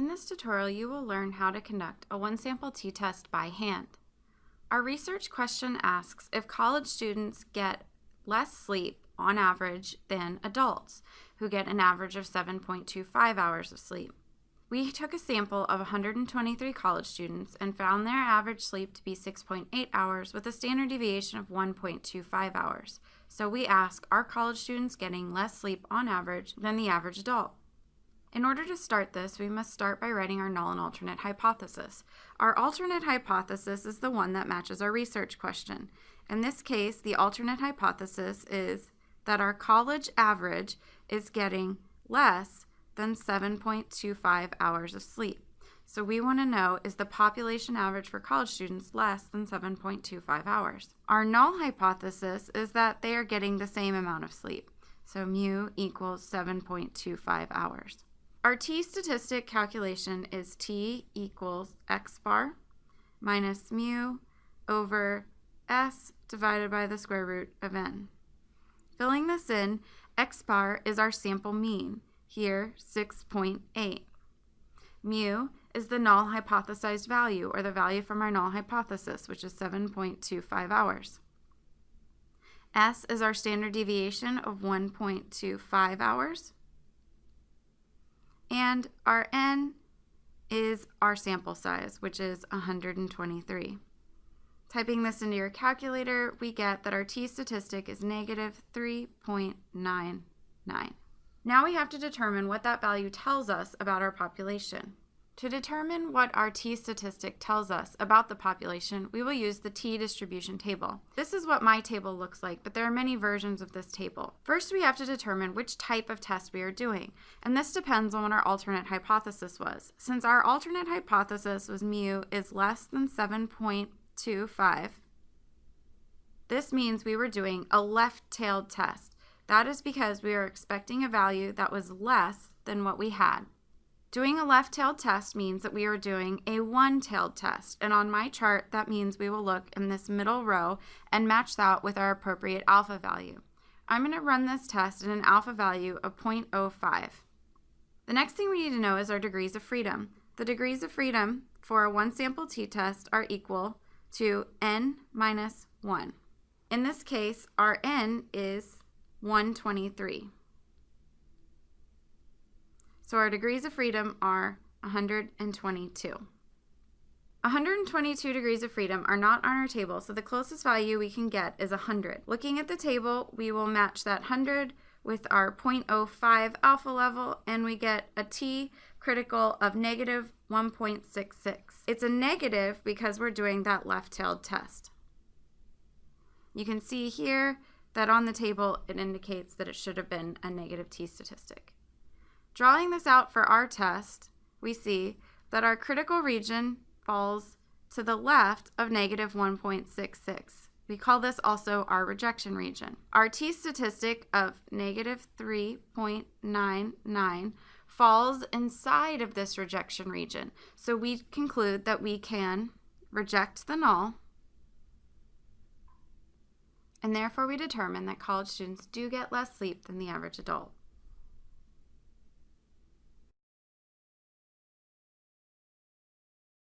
In this tutorial, you will learn how to conduct a one-sample t-test by hand. Our research question asks if college students get less sleep on average than adults, who get an average of 7.25 hours of sleep. We took a sample of 123 college students and found their average sleep to be 6.8 hours with a standard deviation of 1.25 hours. So we ask, are college students getting less sleep on average than the average adult? In order to start this, we must start by writing our null and alternate hypothesis. Our alternate hypothesis is the one that matches our research question. In this case, the alternate hypothesis is that our college average is getting less than 7.25 hours of sleep. So we want to know, is the population average for college students less than 7.25 hours? Our null hypothesis is that they are getting the same amount of sleep. So mu equals 7.25 hours. Our t-statistic calculation is t equals x bar minus mu over s divided by the square root of n. Filling this in, x bar is our sample mean, here 6.8. Mu is the null hypothesized value, or the value from our null hypothesis, which is 7.25 hours. S is our standard deviation of 1.25 hours. And our n is our sample size, which is 123. Typing this into your calculator, we get that our t-statistic is negative 3.99. Now we have to determine what that value tells us about our population. To determine what our t-statistic tells us about the population, we will use the t-distribution table. This is what my table looks like, but there are many versions of this table. First, we have to determine which type of test we are doing, and this depends on what our alternate hypothesis was. Since our alternate hypothesis was mu is less than 7.25, this means we were doing a left-tailed test. That is because we are expecting a value that was less than what we had. Doing a left-tailed test means that we are doing a one-tailed test, and on my chart that means we will look in this middle row and match that with our appropriate alpha value. I'm going to run this test in an alpha value of 0.05. The next thing we need to know is our degrees of freedom. The degrees of freedom for a one-sample t-test are equal to n minus 1. In this case, our n is 123. So our degrees of freedom are 122. 122 degrees of freedom are not on our table, so the closest value we can get is 100. Looking at the table, we will match that 100 with our 0.05 alpha level, and we get a t critical of negative 1.66. It's a negative because we're doing that left-tailed test. You can see here that on the table it indicates that it should have been a negative t-statistic. Drawing this out for our test, we see that our critical region falls to the left of negative 1.66. We call this also our rejection region. Our t-statistic of negative 3.99 falls inside of this rejection region. So we conclude that we can reject the null, and therefore we determine that college students do get less sleep than the average adult.